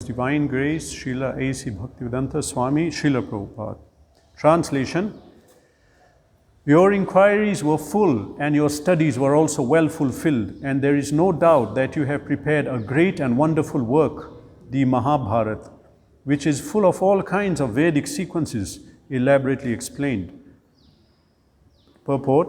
Divine Grace, Srila A.C. Bhaktivedanta Swami, Srila Prabhupada. Translation: Your inquiries were full and your studies were also well fulfilled, and there is no doubt that you have prepared a great and wonderful work, the Mahabharata, which is full of all kinds of Vedic sequences elaborately explained. Purport: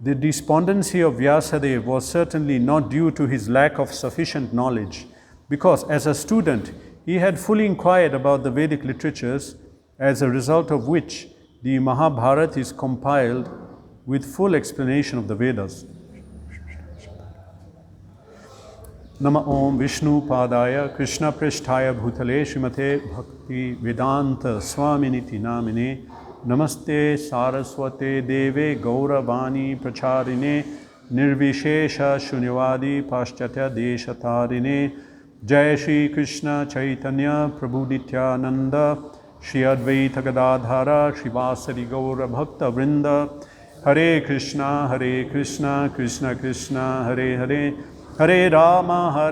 The despondency of Vyasadeva was certainly not due to his lack of sufficient knowledge, because as a student he had fully inquired about the Vedic literatures, as a result of which the Mahabharata is compiled with full explanation of the Vedas. Nama Om Vishnu Padaya Krishna Pristhaya Bhutale Srimate Bhakti Vedanta Swaminiti Namine Namaste Saraswate Deve Gauravani Pracharine Nirvishesha Shunyavadi Paschatya Deshatarine Jai Shri Krishna Chaitanya Prabhu Nityananda Shri Advaita Gadadhara Srivasari Gaura Bhakta Vrinda Hare Krishna Krishna Krishna Hare Hare Hare Rama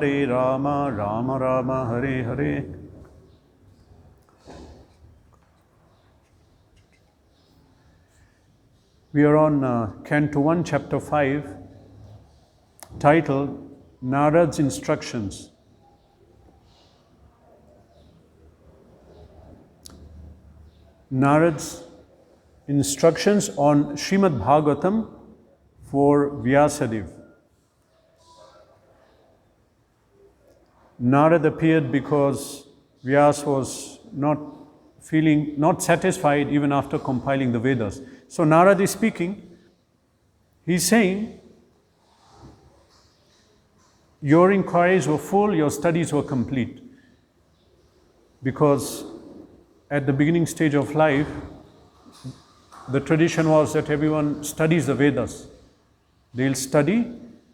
Rama Rama Hare Hare. We are on Canto 1, Chapter 5, titled Narad's Instructions. Narad's instructions on Srimad Bhagavatam for Vyasadeva. Narad appeared because Vyas was not satisfied even after compiling the Vedas. So Narad is speaking. He's saying, your inquiries were full, your studies were complete. Because at the beginning stage of life, the tradition was that everyone studies the Vedas. They'll study,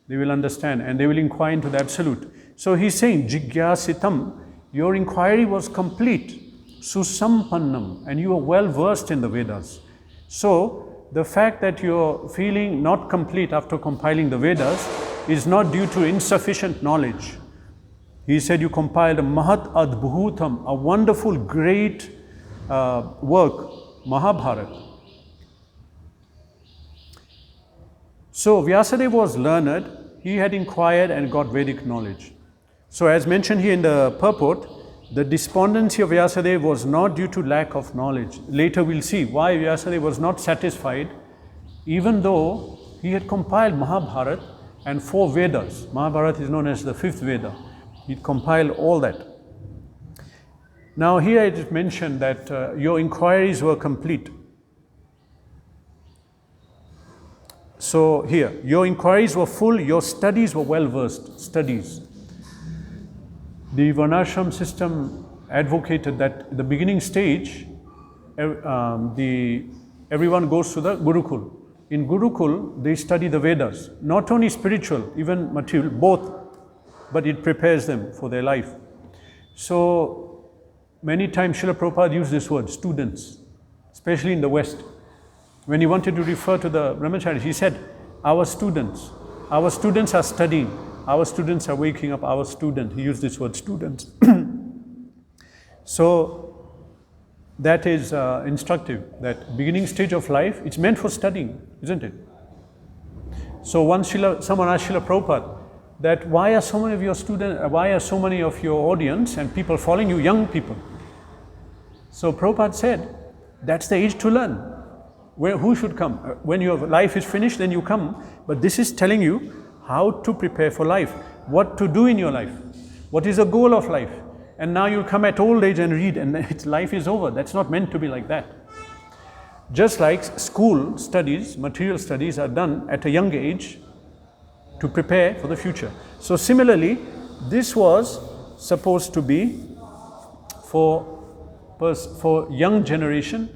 they will understand, and they will inquire into the Absolute. So he's saying, Jigyasitam, your inquiry was complete, susampannam, and you are well versed in the Vedas. So the fact that you're feeling not complete after compiling the Vedas is not due to insufficient knowledge. He said you compiled a Mahat Adbhutam, a wonderful, great work, Mahabharata. So Vyasadeva was learned, he had inquired and got Vedic knowledge. So as mentioned here in the purport, the despondency of Vyasadeva was not due to lack of knowledge. Later we'll see why Vyasadeva was not satisfied, even though he had compiled Mahabharata and 4 Vedas. Mahabharata is known as the 5th Veda. He compiled all that. Now here it is mentioned that your inquiries were complete. So here, your inquiries were full, your studies were well versed, studies. The Varnashram system advocated that at the beginning stage, everyone goes to the Gurukul. In Gurukul, they study the Vedas, not only spiritual, even material, both, but it prepares them for their life. So many times Srila Prabhupada used this word, students, especially in the West. When he wanted to refer to the brahmacharis, he said, our students are studying, our students are waking up, our student. He used this word, students. So that is instructive, that beginning stage of life, it's meant for studying, isn't it? So once someone asked Srila Prabhupada that why are so many of your students, why are so many of your audience and people following you, young people? So Prabhupada said, that's the age to learn. Who should come? When your life is finished, then you come. But this is telling you how to prepare for life, what to do in your life, what is the goal of life. And now you'll come at old age and read, and life is over. That's not meant to be like that. Just like school studies, material studies are done at a young age to prepare for the future. So similarly, this was supposed to be for young generation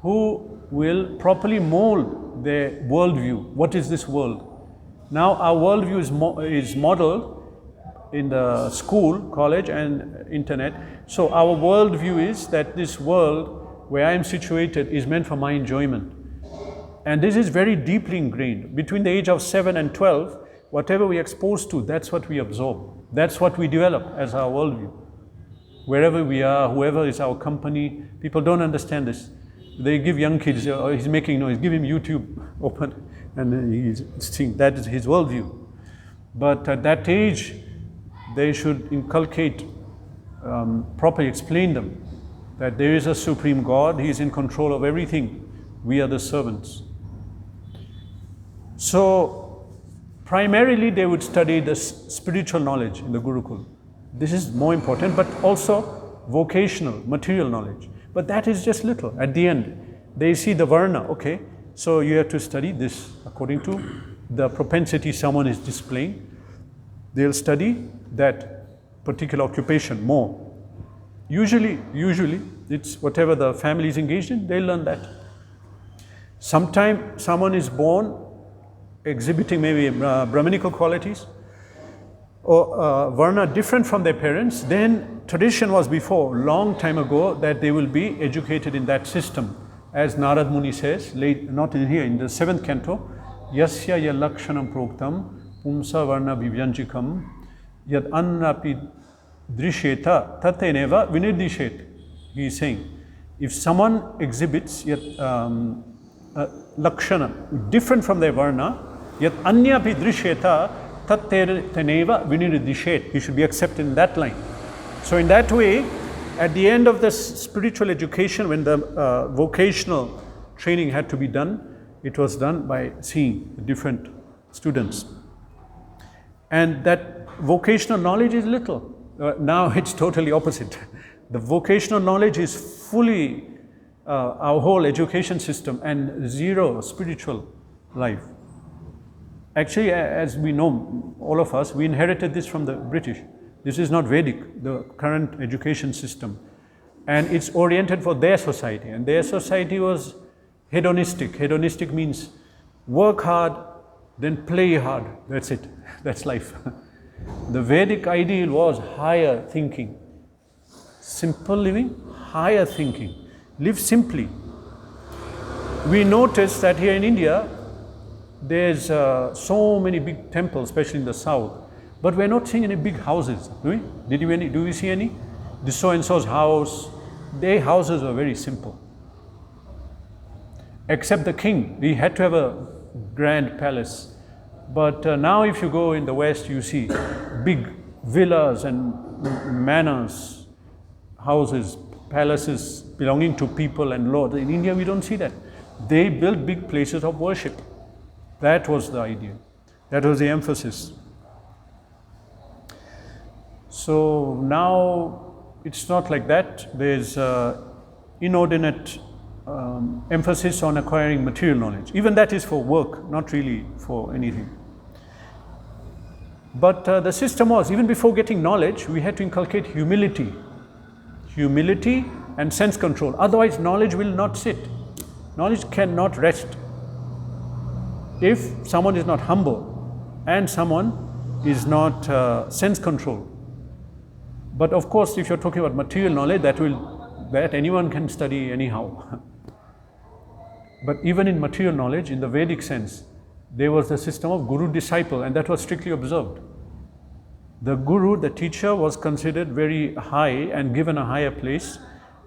who will properly mold their worldview. What is this world? Now our worldview is modeled in the school, college and internet. So our worldview is that this world where I am situated is meant for my enjoyment. And this is very deeply ingrained. Between the age of 7 and 12, whatever we are exposed to, that's what we absorb. That's what we develop as our worldview. Wherever we are, whoever is our company, people don't understand this. They give young kids, oh, he's making noise, give him YouTube open, and he's seeing, that is his worldview. But at that age, they should inculcate, properly explain them that there is a supreme God, he is in control of everything. We are the servants. So, primarily they would study the spiritual knowledge in the Gurukul. This is more important, but also vocational, material knowledge. But that is just little. At the end, they see the Varna, okay, so you have to study this according to the propensity someone is displaying. They'll study that particular occupation more. Usually, it's whatever the family is engaged in, they'll learn that. Sometimes someone is born exhibiting maybe Brahminical qualities, or Varna different from their parents, then tradition was before, long time ago, that they will be educated in that system. As Narad Muni says, not in here, in the 7th canto, Yasya yalakshanam proktam pumsa varna vivyanjikam yad annapi drisheta tateneva vinirdishet. He is saying, if someone exhibits yat lakshana, different from their varna, yat anyapi drisheta tateneva vinirdishet, he should be accepted in that line. So in that way, at the end of the spiritual education, when the vocational training had to be done, it was done by seeing the different students. And that vocational knowledge is little. Now it's totally opposite. The vocational knowledge is fully our whole education system and zero spiritual life. Actually, as we know, all of us, we inherited this from the British. This is not Vedic, the current education system. And it's oriented for their society. And their society was hedonistic. Hedonistic means work hard, then play hard. That's it. That's life. The Vedic ideal was higher thinking. Simple living, higher thinking. Live simply. We notice that here in India, there's so many big temples, especially in the south. But we're not seeing any big houses, do we? Do we see any? This so-and-so's house, their houses were very simple. Except the king, he had to have a grand palace. But now if you go in the West, you see big villas and manors, houses, palaces belonging to people and lords. In India, we don't see that. They built big places of worship. That was the idea. That was the emphasis. So now it's not like that. There's inordinate emphasis on acquiring material knowledge. Even that is for work, not really for anything. But the system was, even before getting knowledge, we had to inculcate humility. Humility and sense control. Otherwise, knowledge will not sit. Knowledge cannot rest. If someone is not humble and someone is not sense control. But of course, if you're talking about material knowledge, that anyone can study anyhow. But even in material knowledge, in the Vedic sense, there was the system of guru-disciple, and that was strictly observed. The guru, the teacher, was considered very high and given a higher place.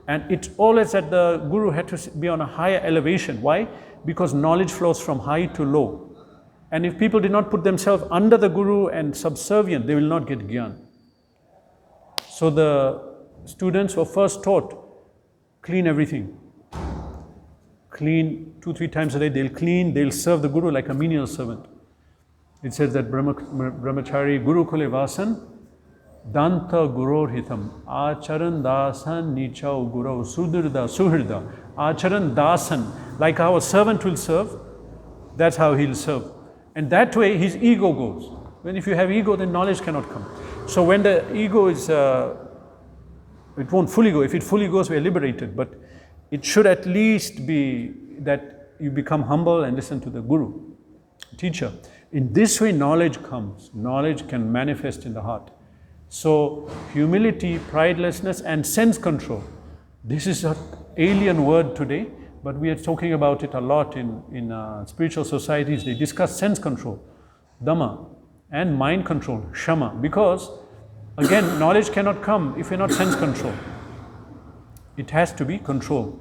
And it's always that the guru had to be on a higher elevation. Why? Because knowledge flows from high to low. And if people did not put themselves under the guru and subservient, they will not get gyan. So the students were first taught, clean everything. Clean 2-3 times a day, they'll clean, they'll serve the guru like a menial servant. It says that brahmachari gurukule vasan danta guror hitam acharan dasan nichau gurau sudurda suhirda acharan dasan, like how a servant will serve, that's how he'll serve. And that way his ego goes. When if you have ego, then knowledge cannot come. So when the ego is, it won't fully go. If it fully goes, we are liberated. But it should at least be that you become humble and listen to the guru, teacher. In this way, knowledge comes. Knowledge can manifest in the heart. So humility, pridelessness, and sense control. This is an alien word today, but we are talking about it a lot in spiritual societies. They discuss sense control, dhamma, and mind control, shama, because Again, knowledge cannot come if you're not sense control. It has to be control.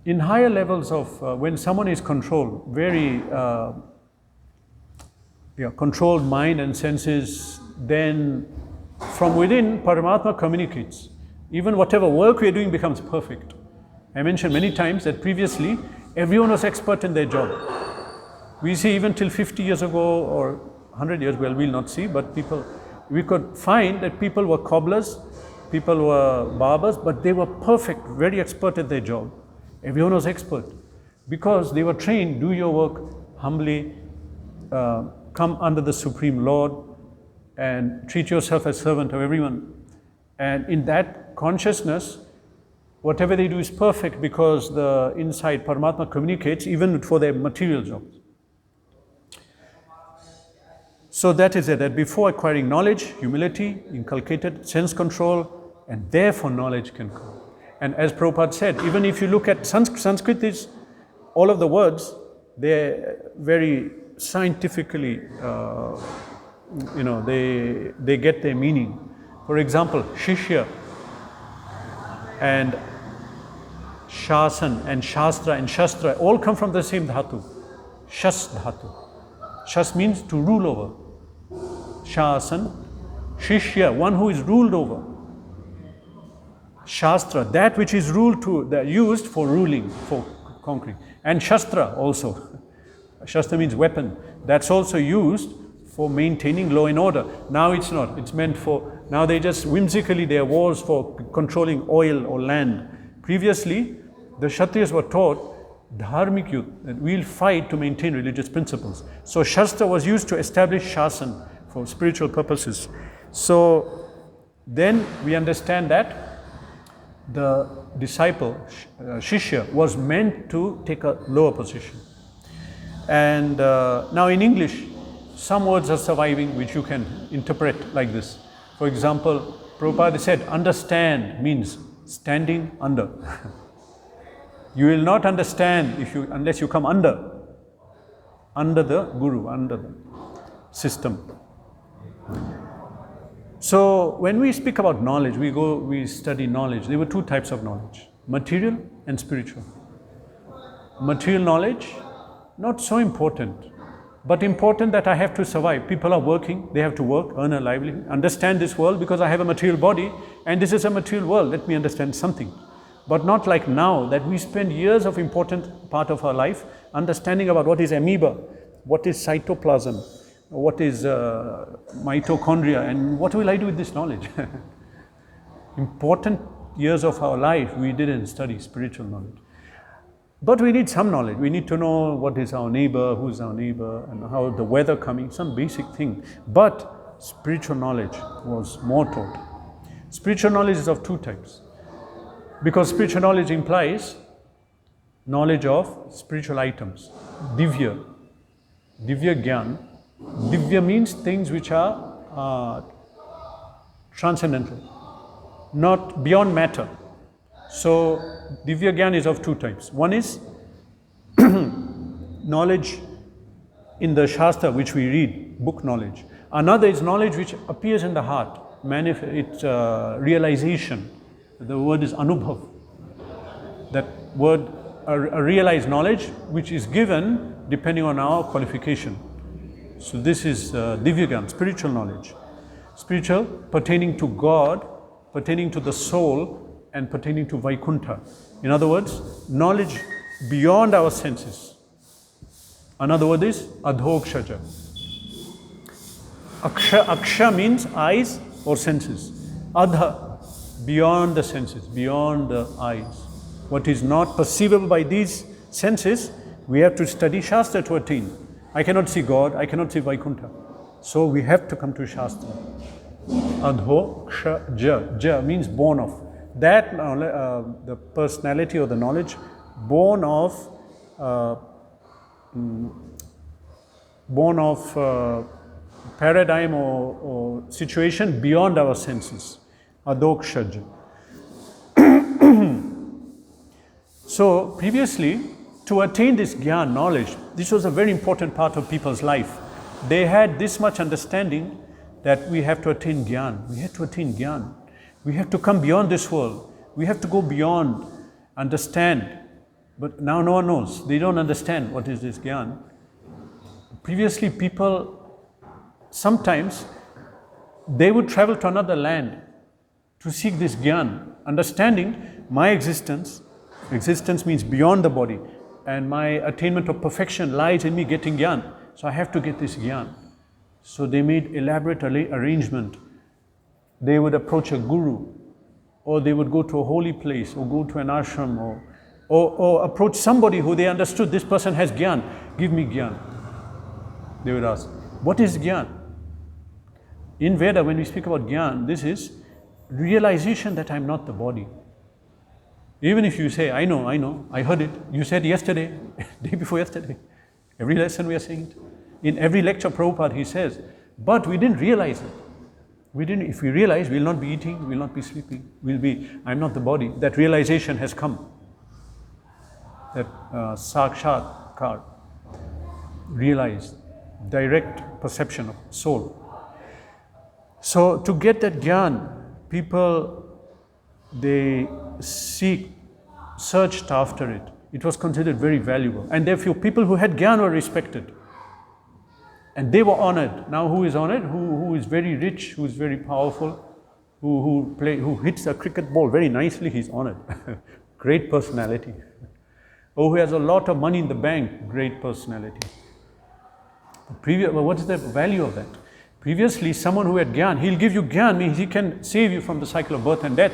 In higher levels of, when someone is controlled, very controlled mind and senses, then from within, Paramatma communicates. Even whatever work we are doing becomes perfect. I mentioned many times that previously, everyone was expert in their job. We see even till 50 years ago or 100 years, well, we'll not see, but we could find that people were cobblers, people were barbers, but they were perfect, very expert at their job. Everyone was expert because they were trained, do your work humbly, come under the Supreme Lord and treat yourself as servant of everyone. And in that consciousness, whatever they do is perfect because the inside Paramatma communicates even for their material jobs. So that is it, that before acquiring knowledge, humility, inculcated sense control, and therefore knowledge can come. And as Prabhupada said, even if you look at Sanskrit, is all of the words, they're very scientifically, they get their meaning. For example, Shishya and Shasan and Shastra and Shastra all come from the same dhatu, Shas dhatu. Shas means to rule over. Shasan, Shishya, one who is ruled over. Shastra, that which is used for ruling, for conquering. And Shastra also. Shastra means weapon. That's also used for maintaining law and order. Now it's not. It's meant for, now they just whimsically, there are wars for controlling oil or land. Previously, the Kshatriyas were taught dharmik yudh, that we'll fight to maintain religious principles. So Shastra was used to establish Shasan for spiritual purposes. So then we understand that the disciple, Shishya, was meant to take a lower position. And now in English, some words are surviving which you can interpret like this. For example, Prabhupada said, understand means standing under. You will not understand unless you come under the Guru, under the system. So when we speak about knowledge, we study knowledge. There were two types of knowledge, material and spiritual. Material knowledge, not so important, but important that I have to survive. People are working, they have to work, earn a livelihood, understand this world because I have a material body and this is a material world, let me understand something. But not like now that we spend years of important part of our life understanding about what is amoeba, what is cytoplasm, what is mitochondria, and what will I do with this knowledge? Important years of our life we didn't study spiritual knowledge. But we need some knowledge. We need to know what is our neighbor, who's our neighbor, and how the weather coming, some basic thing. But spiritual knowledge was more taught. Spiritual knowledge is of two types. Because spiritual knowledge implies knowledge of spiritual items. Divya. Divya Gyan. Divya means things which are transcendental, not beyond matter. So, Divya Gyan is of two types. One is knowledge in the Shastra which we read, book knowledge. Another is knowledge which appears in the heart, it's realization. The word is anubhav. That word, a realized knowledge which is given depending on our qualification. So this is Divya Gyan, spiritual knowledge. Spiritual, pertaining to God, pertaining to the soul, and pertaining to Vaikuntha. In other words, knowledge beyond our senses. Another word is adhokshaja. Aksha means eyes or senses. Adha, beyond the senses, beyond the eyes. What is not perceivable by these senses, we have to study Shastra to attain. I cannot see God, I cannot see Vaikuntha. So we have to come to Shastra. Adhokshaja, ja means born of. That the personality or the knowledge born of paradigm or situation beyond our senses. Adhokshaja. So previously, to attain this Gyan knowledge, this was a very important part of people's life. They had this much understanding that we have to attain Gyan. We have to attain Gyan. We have to come beyond this world. We have to go beyond, understand. But now no one knows. They don't understand what is this Gyan. Previously, people, sometimes, they would travel to another land to seek this Gyan, understanding my existence. Existence means beyond the body, and my attainment of perfection lies in me getting Gyan. So I have to get this Gyan. So they made elaborate arrangement. They would approach a guru, or they would go to a holy place, or go to an ashram, or approach somebody who they understood, this person has Gyan, give me Gyan. They would ask, what is Gyan? In Veda, when we speak about Gyan, this is realization that I'm not the body. Even if you say, I know, I heard it, you said yesterday, day before yesterday. Every lesson we are saying it. In every lecture, Prabhupada, he says, but we didn't realize it. If we realize, we'll not be eating, we'll not be sleeping, I'm not the body. That realization has come. That sakshatkar, realized, direct perception of soul. So to get that Gyan, people, they searched after it. It was considered very valuable. And therefore, people who had Gyan were respected. And they were honored. Now who is honored? Who is very rich, who is very powerful, who hits a cricket ball very nicely, he's honored. Great personality. Or who has a lot of money in the bank, great personality. What is the value of that? Previously, someone who had Gyan, he'll give you Gyan, means he can save you from the cycle of birth and death.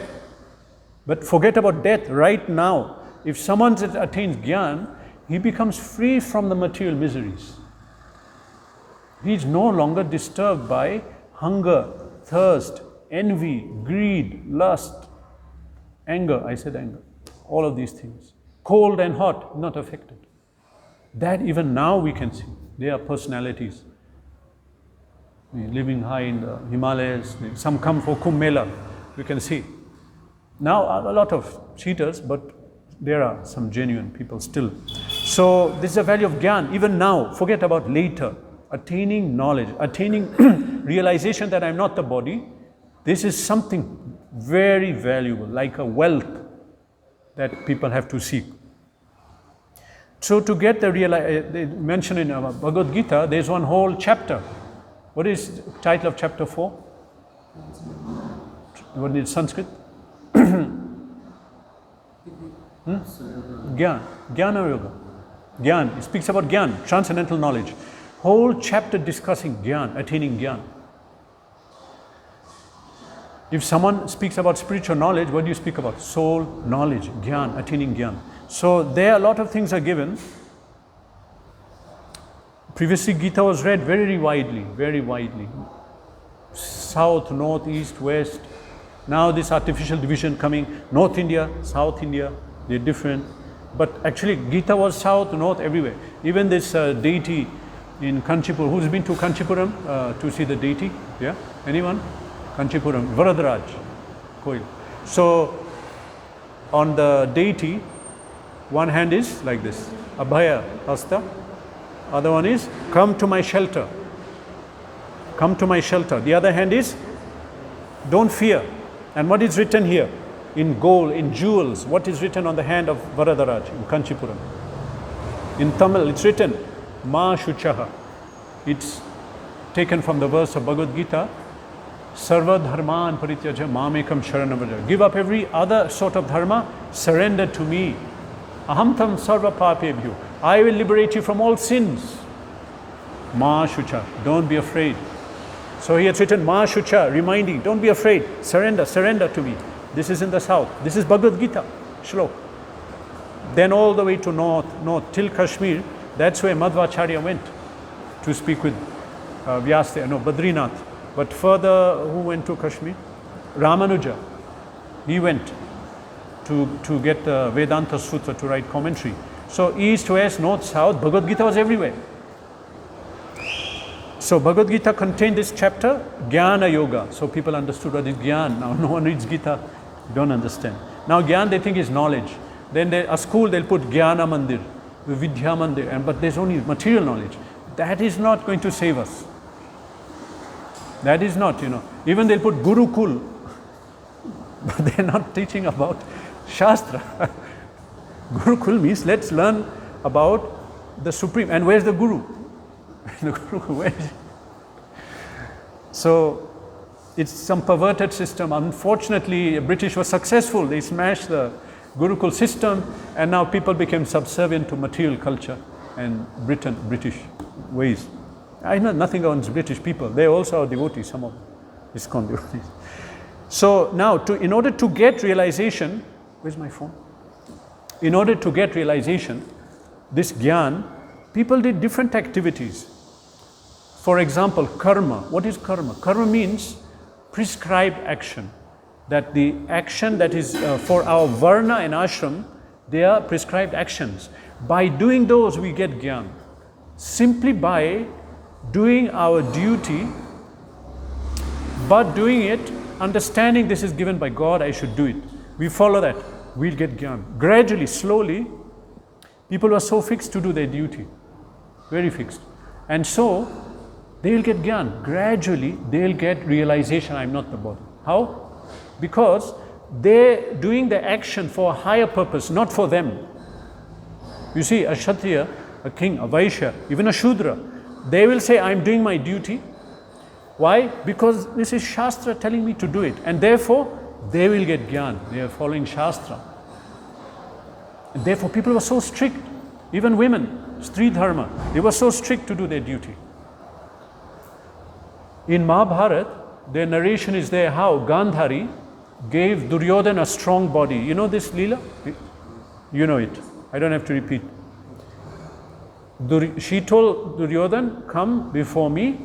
But forget about death right now. If someone attains Gyan, he becomes free from the material miseries. He is no longer disturbed by hunger, thirst, envy, greed, lust, anger. I said anger. All of these things. Cold and hot, not affected. That even now we can see. They are personalities. Living high in the Himalayas. Some come for Kumbh Mela. We can see. Now a lot of cheaters, but there are some genuine people still. So this is the value of Gyan. Even now, forget about later. Attaining knowledge, attaining realization that I'm not the body, this is something very valuable, like a wealth that people have to seek. So to get the they mention in Bhagavad Gita, there's one whole chapter. What is the title of chapter 4? What is Sanskrit? Gyan, Jnana Yoga. Gyan, it speaks about Gyan, transcendental knowledge. Whole chapter discussing Gyan, attaining Gyan. If someone speaks about spiritual knowledge, what do you speak about? Soul, knowledge, Gyan, attaining Gyan. So there a lot of things are given. Previously Gita was read very widely. South, north, east, west. Now this artificial division coming, North India, South India, they're different. But actually Gita was south, north, everywhere. Even this deity in Kanchipuram, who's been to Kanchipuram to see the deity? Yeah? Anyone? Kanchipuram, Varadaraj Koil. So on the deity, one hand is like this, Abhaya Hasta. Other one is, come to my shelter. Come to my shelter. The other hand is, don't fear. And what is written here? In gold, in jewels, what is written on the hand of Varadaraj in Kanchipuram? In Tamil, it's written, Ma Shuchaha. It's taken from the verse of Bhagavad Gita, Sarva dharman parityaja mamekam sharanam. Give up every other sort of dharma, surrender to me. Aham tam sarva papebhyo. I will liberate you from all sins. Ma Shucha, don't be afraid. So he has written Ma Shucha, reminding, don't be afraid, surrender to me. This is in the south. This is Bhagavad Gita, Shlok. Then all the way to north, till Kashmir, that's where Madhvacharya went to speak with Badrinath. But further, who went to Kashmir? Ramanuja. He went to get the Vedanta Sutra to write commentary. So east, west, north, south, Bhagavad Gita was everywhere. So Bhagavad Gita contained this chapter, Jnana Yoga. So people understood what is Jnana. Now no one reads Gita, don't understand. Now Jnana they think is knowledge. Then a school they'll put Jnana Mandir, Vidya Mandir, but there's only material knowledge. That is not going to save us. That is not, even they'll put Gurukul, but they're not teaching about Shastra. Gurukul means let's learn about the Supreme. And where's the Guru? The Guru, where is it? So it's some perverted system. Unfortunately, British was successful. They smashed the Gurukul system, and now people became subservient to material culture and British ways. I know nothing against British people. They also are devotees, some of them, ISKCON devotees. So now, in order to get realization, where's my phone? In order to get realization, this Gyan, people did different activities. For example, karma. What is karma? Karma means prescribed action. That the action that is for our varna and ashram, they are prescribed actions. By doing those, we get Gyan. Simply by doing our duty, but doing it, understanding this is given by God, I should do it. We follow that, we'll get Gyan. Gradually, slowly, people are so fixed to do their duty, very fixed. And so, they will get Gyan. Gradually, they'll get realization, I'm not the body. How? Because they're doing the action for a higher purpose, not for them. You see, a Kshatriya, a king, a Vaishya, even a Shudra, they will say, I'm doing my duty. Why? Because this is Shastra telling me to do it. And therefore, they will get Gyan. They are following Shastra. And therefore, people were so strict. Even women, Stri Dharma, they were so strict to do their duty. In Mahabharata, their narration is there how Gandhari gave Duryodhana a strong body. You know this Leela? You know it. I don't have to repeat. She told Duryodhana, come before me.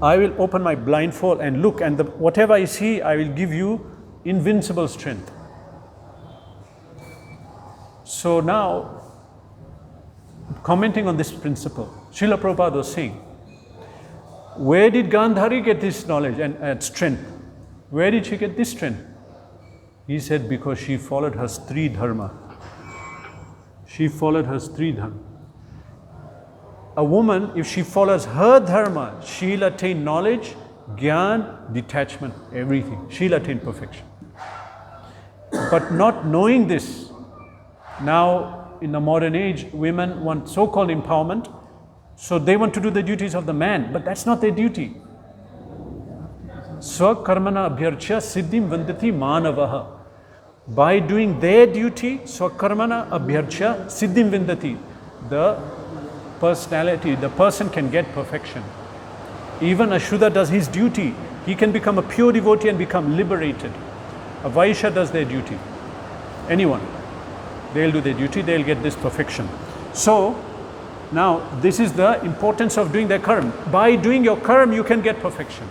I will open my blindfold and look, and whatever I see, I will give you invincible strength. So now, commenting on this principle, Srila Prabhupada was saying, where did Gandhari get this knowledge and strength? Where did she get this strength? He said, because she followed her Stri Dharma. She followed her Stri Dharma. A woman, if she follows her Dharma, she'll attain knowledge, Gyan, detachment, everything. She'll attain perfection. But not knowing this, now in the modern age, women want so-called empowerment, so they want to do the duties of the man, but that's not their duty. Swakarmana abhyarcha siddhim vandati manavaha. By doing their duty, swakarmana abhyarcha siddhim vindati, the personality, the person can get perfection. Even a Shuddha does his duty, he can become a pure devotee and become liberated. A Vaishya does their duty. Anyone, they'll do their duty, they'll get this perfection. So, now this is the importance of doing their karma. By doing your karma, you can get perfection.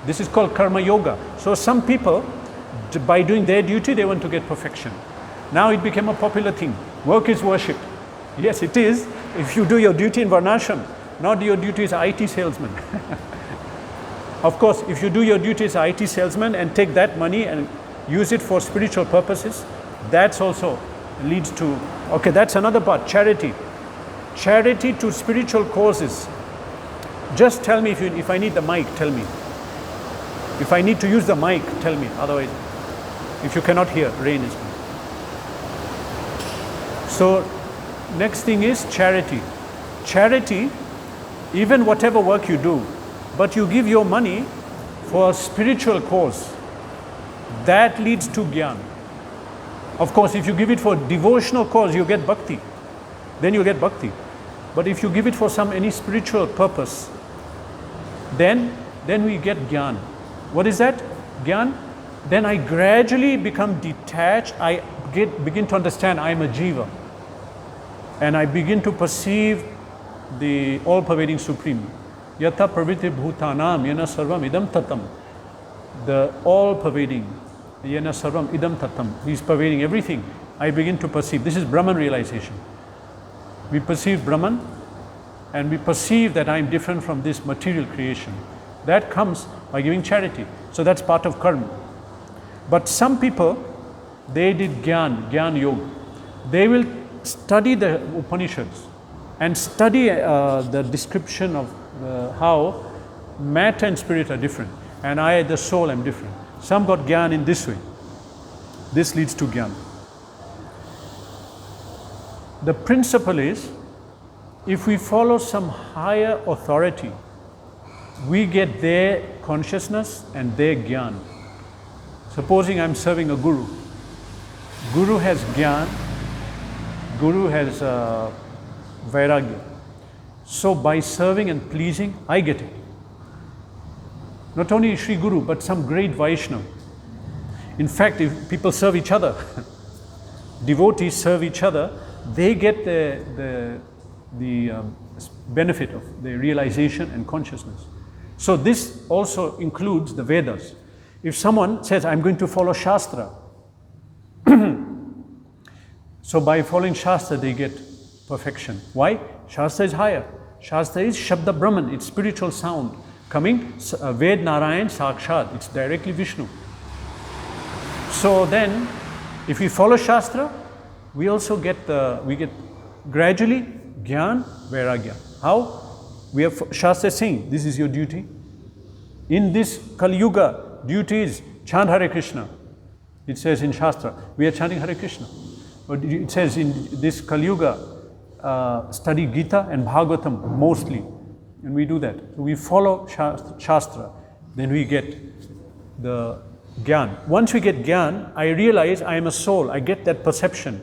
This is called karma yoga. So some people, by doing their duty, they want to get perfection. Now it became a popular thing. Work is worship. Yes, it is. If you do your duty in Varnashram, not your duty as an IT salesman. Of course, if you do your duty as an IT salesman and take that money and use it for spiritual purposes, that's also leads to, okay, that's another part, charity. Charity to spiritual causes. Just tell me if I need the mic, tell me. If I need to use the mic, tell me. Otherwise, if you cannot hear, rain is coming. So, next thing is charity. Charity, even whatever work you do, but you give your money for a spiritual cause, that leads to Gyan. Of course, if you give it for a devotional cause, you get bhakti. Then you get bhakti. But if you give it for any spiritual purpose, then we get Gyan. What is that? Gyan? Then I gradually become detached. I begin to understand I am a jiva. And I begin to perceive the all-pervading Supreme. Yatha pravritti bhutanam yana sarvam idam tatam. The all-pervading, yana sarvam idam tatam. He is pervading everything. I begin to perceive. This is Brahman realization. We perceive Brahman and we perceive that I am different from this material creation. That comes by giving charity. So that's part of karma. But some people, they did Gyan Yoga. They will study the Upanishads and study the description of how matter and spirit are different, and I, the soul, am different. Some got Gyan in this way. This leads to Gyan. The principle is, if we follow some higher authority, we get their consciousness and their Gyan. Supposing I'm serving a guru. Guru has Gyan, Guru has Vairagya. So by serving and pleasing, I get it. Not only Sri Guru, but some great Vaishnava. In fact, if people serve each other, devotees serve each other, they get the benefit of the realization and consciousness. So this also includes the Vedas. If someone says, I'm going to follow Shastra, so by following Shastra, they get perfection. Why? Shastra is higher. Shastra is Shabda Brahman, it's spiritual sound. Coming, Ved Narayan Sakshat, it's directly Vishnu. So then, if we follow Shastra, we also get gradually Gyan, Vairagya. How? We have Shastra saying, this is your duty. In this Kali Yuga, duty is chant Hare Krishna. It says in Shastra, we are chanting Hare Krishna. But it says in this Kali Yuga, study Gita and Bhagavatam mostly. And we do that. So we follow Shastra, then we get the Gyan. Once we get Gyan, I realize I am a soul. I get that perception.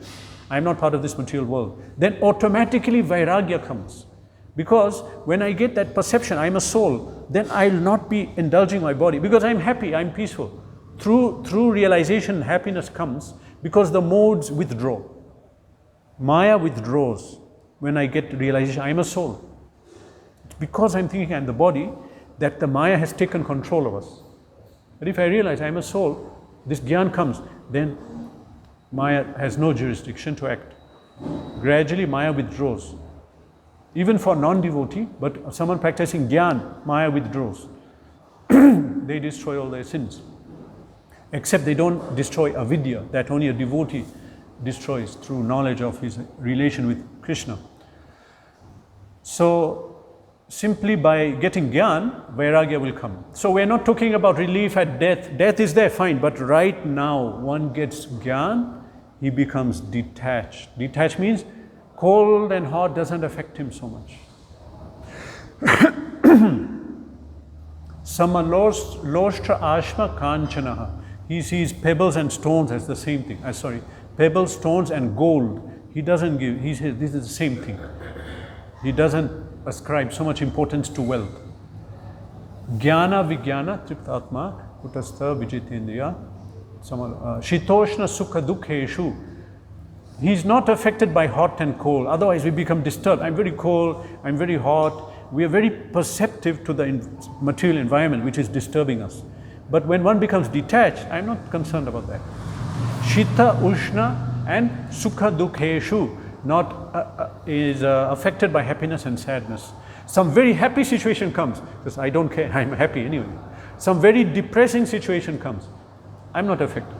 I am not part of this material world. Then automatically Vairagya comes. Because when I get that perception, I am a soul, then I will not be indulging my body. Because I am happy, I am peaceful. Through realization, happiness comes because the modes withdraw. Maya withdraws when I get realization, I am a soul. It's because I'm thinking I'm the body that the Maya has taken control of us. But if I realize I'm a soul, this Gyan comes, then Maya has no jurisdiction to act. Gradually Maya withdraws. Even for non-devotee, but someone practicing Gyan, Maya withdraws. They destroy all their sins. Except they don't destroy avidya, that only a devotee destroys through knowledge of his relation with Krishna. So, simply by getting Gyan, Vairagya will come. So we're not talking about relief at death. Death is there, fine, but right now one gets Gyan, he becomes detached. Detached means cold and hot doesn't affect him so much. Samalostra ashma kanchanaha. He sees pebbles and stones as the same thing. Pebbles, stones and gold. He doesn't give, he says this is the same thing. He doesn't ascribe so much importance to wealth. Jnana vijnana triptatma kutastha vijitendriya shitoshna sukha dukkheshu. He's not affected by hot and cold, otherwise we become disturbed. I'm very cold, I'm very hot. We are very perceptive to the material environment which is disturbing us. But when one becomes detached, I'm not concerned about that. Shita, Ushna and Sukha Dukkheshu is affected by happiness and sadness. Some very happy situation comes, because I don't care, I'm happy anyway. Some very depressing situation comes, I'm not affected.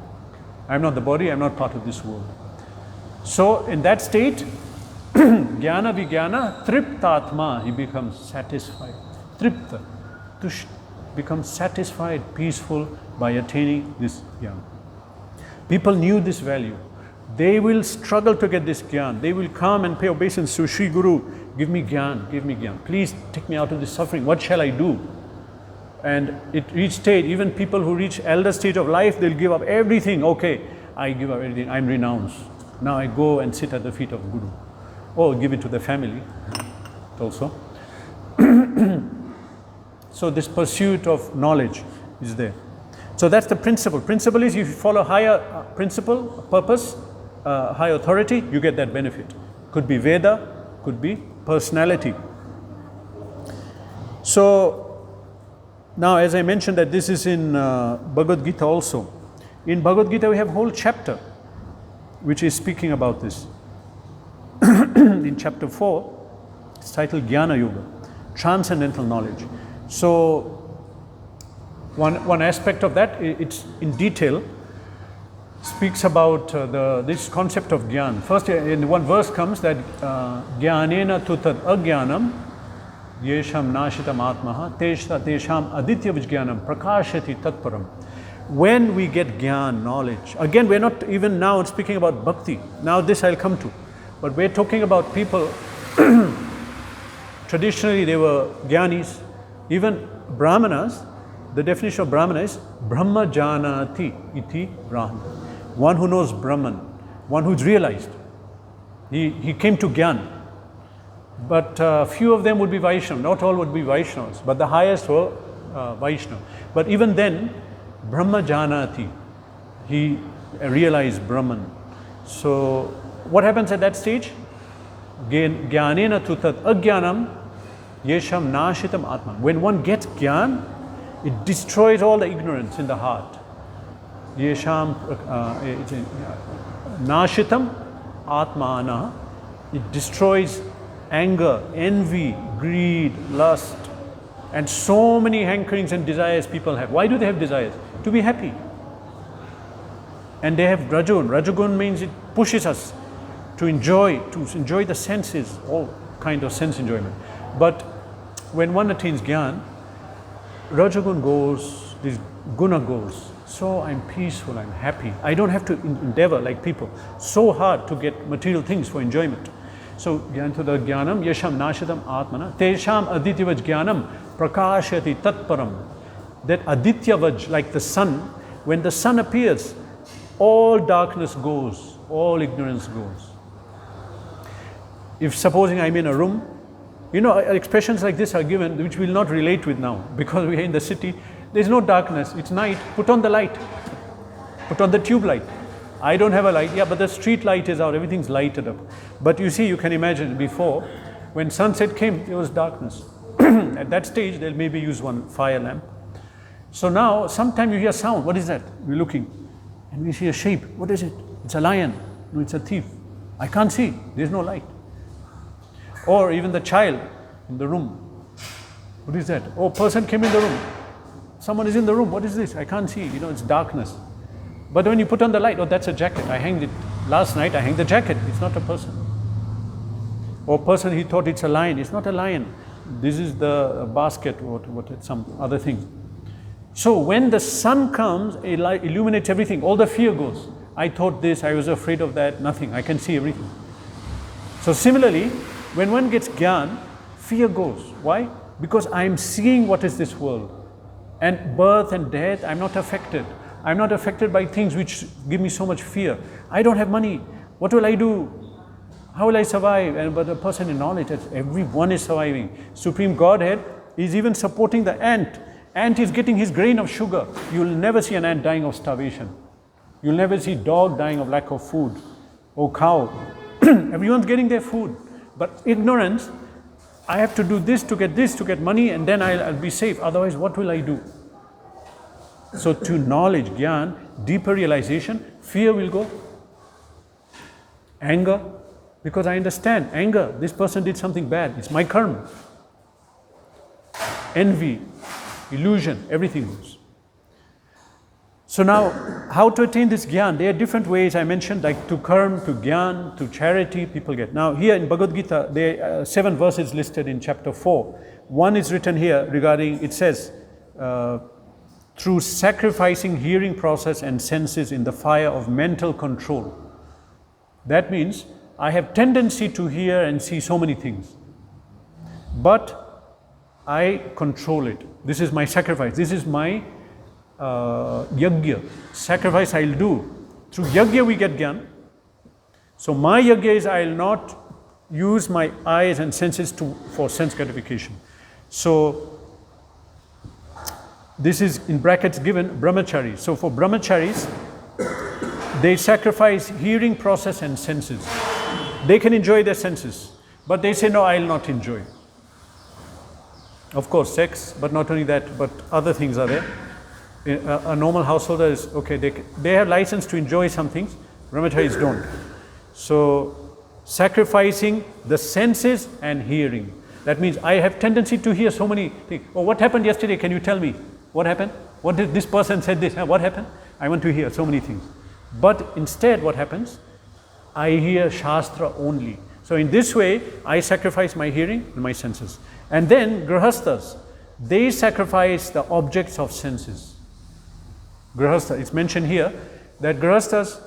I'm not the body, I'm not part of this world. So in that state, Jnana Vijnana Triptatma, he becomes satisfied. Tripta, Tush, becomes satisfied, peaceful by attaining this Jnana. People knew this value. They will struggle to get this Gyan. They will come and pay obeisance to Sri Guru. Give me Gyan, give me Gyan. Please take me out of this suffering. What shall I do? And it reached stage, even people who reach elder stage of life, they'll give up everything. Okay, I give up everything, I'm renounced. Now I go and sit at the feet of Guru. Or give it to the family also. So this pursuit of knowledge is there. So that's the principle. Principle is if you follow higher principle, purpose, high authority, you get that benefit. Could be Veda, could be personality. So now as I mentioned that this is in Bhagavad Gita also. In Bhagavad Gita we have a whole chapter which is speaking about this. In chapter 4, it's titled Jnana Yoga, Transcendental Knowledge. So one aspect of that, it's in detail, speaks about this concept of Jnana. First in one verse comes that Jnanena tu tad ajnanam yesham nashitam atmaha tesham aditya vijnanam prakashati tatparam. When we get gyan, knowledge, again we're not even now speaking about bhakti, now this I'll come to, but we're talking about people, traditionally they were jnanis, even brahmanas, the definition of brahmana is brahma janati iti brahman, one who knows Brahman, one who's realized. He came to gyan. But few of them would be Vaishnava, not all would be Vaishnavas, but the highest were Vaishnava. But even then, Brahma Janati, he realized Brahman. So what happens at that stage? Jnanena tutat ajnanam yesham nashitam atma. When one gets gyan, it destroys all the ignorance in the heart. Yesham nashitam atmana. It destroys anger, envy, greed, lust, and so many hankerings and desires people have. Why do they have desires? To be happy. And they have rajagun. Rajagun means it pushes us to enjoy the senses, all kind of sense enjoyment. But when one attains jnana, rajagun goes, this guna goes. So I'm peaceful, I'm happy. I don't have to endeavor like people so hard to get material things for enjoyment. So jnantada jnanam yesham nashitam atmana tesham adityavaj jnanam prakashati tatparam. That adityavaj, like the sun, when the sun appears, all darkness goes, all ignorance goes. If supposing I'm in a room, expressions like this are given which we'll not relate with now because we are in the city. There's no darkness, it's night, put on the light, put on the tube light. I don't have a light, yeah, but the street light is out, everything's lighted up. But you see, you can imagine before, when sunset came, there was darkness. At that stage, they'll maybe use one fire lamp. So now, sometimes you hear sound, what is that? We're looking, and we see a shape, what is it? It's a lion, no, it's a thief. I can't see, there's no light. Or even the child in the room, what is that? Oh, person came in the room, someone is in the room, what is this? I can't see, it's darkness. But when you put on the light, oh, that's a jacket. I hanged it last night, I hanged the jacket. It's not a person. Or person, he thought it's a lion. It's not a lion. This is the basket, what some other thing. So when the sun comes, it illuminates everything. All the fear goes. I thought this, I was afraid of that, nothing. I can see everything. So similarly, when one gets jnana, fear goes. Why? Because I'm seeing what is this world. And birth and death, I'm not affected. I'm not affected by things which give me so much fear. I don't have money. What will I do? How will I survive? But a person in knowledge, everyone is surviving. Supreme Godhead is even supporting the ant. Ant is getting his grain of sugar. You'll never see an ant dying of starvation. You'll never see dog dying of lack of food. Or cow. Everyone's getting their food. But ignorance, I have to do this to get money, and then I'll be safe. Otherwise, what will I do? So to knowledge, jnana, deeper realization, fear will go. Anger, because I understand, anger, this person did something bad, it's my karma. Envy, illusion, everything goes. So now, how to attain this jnana? There are different ways I mentioned, like to karma, to jnana, to charity, people get. Now here in Bhagavad Gita, there are 7 verses listed in chapter 4. One is written here regarding, it says, through sacrificing hearing process and senses in the fire of mental control. That means I have tendency to hear and see so many things, but I control it. This is my sacrifice. This is my yajna. Sacrifice I'll do. Through yajna we get jnana. So my yajna is I'll not use my eyes and senses for sense gratification. So this is in brackets given brahmacharis. So for brahmacharis, they sacrifice hearing process and senses. They can enjoy their senses, but they say, no, I'll not enjoy. Of course, sex, but not only that, but other things are there. A normal householder is, okay, they have license to enjoy some things, brahmacharis don't. So sacrificing the senses and hearing. That means I have tendency to hear so many things. Oh, what happened yesterday? Can you tell me? What happened? What did this person said this? What happened? I want to hear so many things. But instead what happens? I hear Shastra only. So in this way, I sacrifice my hearing and my senses. And then Grihasthas, they sacrifice the objects of senses. Grihastha, it's mentioned here that Grihasthas,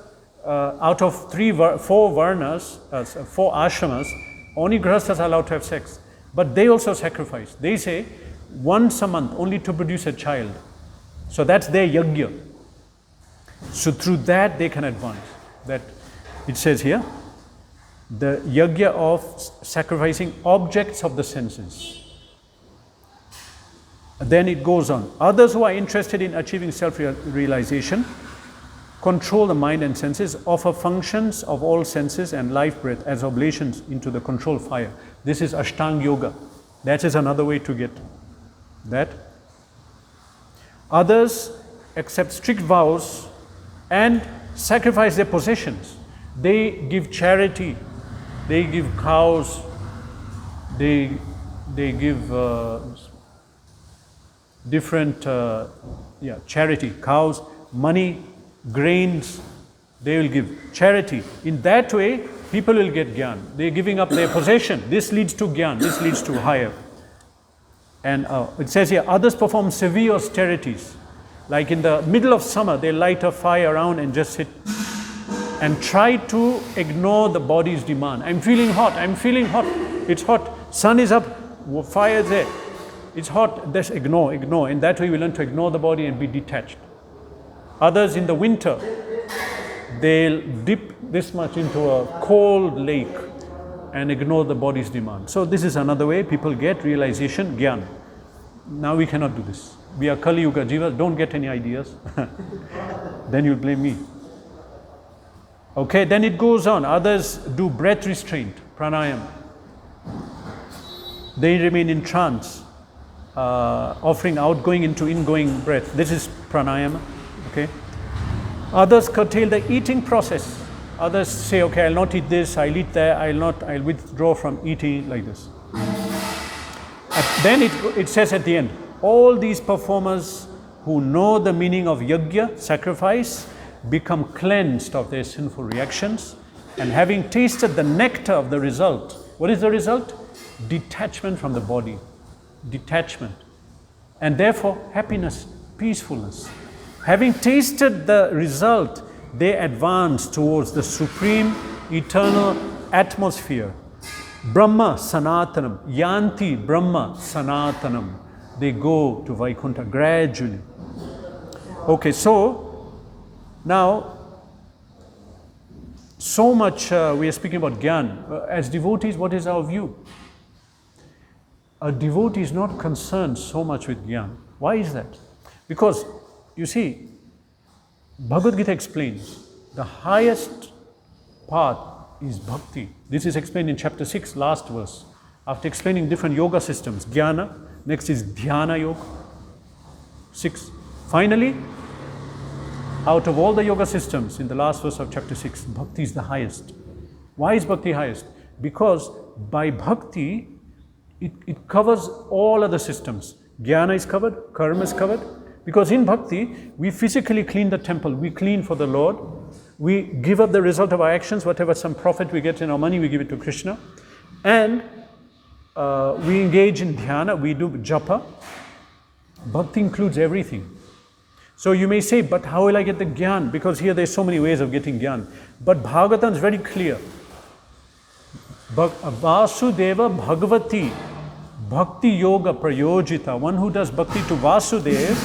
out of 4 varnas, 4 ashramas, only Grihasthas are allowed to have sex. But they also sacrifice. They say once a month only to produce a child. So that's their yajna. So through that they can advance. That it says here, the yajna of sacrificing objects of the senses. Then it goes on. Others who are interested in achieving self-realization control the mind and senses, offer functions of all senses and life breath as oblations into the control fire. This is Ashtanga Yoga. That is another way to get that. Others accept strict vows and sacrifice their possessions. They give charity, they give cows, they give different charity, cows, money, grains, they will give charity. In that way, people will get jnana. They are giving up their possession. This leads to jnana, this leads to higher. And it says here, others perform severe austerities. Like in the middle of summer, they light a fire around and just sit and try to ignore the body's demand. I'm feeling hot, it's hot, sun is up, fire is there, it's hot, just ignore. And that way we learn to ignore the body and be detached. Others in the winter, they'll dip this much into a cold lake and ignore the body's demand. So this is another way people get realization, jnana. Now we cannot do this. We are Kali Yuga Jivas, don't get any ideas. Then you'll blame me. Okay, then it goes on. Others do breath restraint, pranayama. They remain in trance, offering outgoing into ingoing breath. This is pranayama. Okay. Others curtail the eating process. Others say, okay, I'll not eat this, I'll eat that, I'll withdraw from eating like this. Then it says at the end, all these performers who know the meaning of yajna, sacrifice, become cleansed of their sinful reactions, and having tasted the nectar of the result. What is the result? Detachment from the body. Detachment. And therefore, happiness, peacefulness. Having tasted the result, they advance towards the supreme, eternal atmosphere. Brahma Sanatanam, Yanti Brahma Sanatanam. They go to Vaikuntha gradually. Okay, so now, so much we are speaking about Gyan. As devotees, what is our view? A devotee is not concerned so much with Gyan. Why is that? Because, you see, Bhagavad Gita explains the highest path is bhakti. This is explained in chapter 6, last verse. After explaining different yoga systems, Jnana, next is Dhyana Yoga, 6. Finally, out of all the yoga systems, in the last verse of chapter 6, bhakti is the highest. Why is bhakti highest? Because by bhakti, it covers all other systems. Jnana is covered, karma is covered. Because in bhakti, we physically clean the temple, we clean for the Lord, we give up the result of our actions, whatever some profit we get in our money, we give it to Krishna. And we engage in dhyana, we do japa. Bhakti includes everything. So you may say, but how will I get the jnana? Because here there's so many ways of getting jnana. But Bhagavatam is very clear. Vasudeva Bhagavati Bhakti Yoga Prayojita. One who does bhakti to Vasudeva,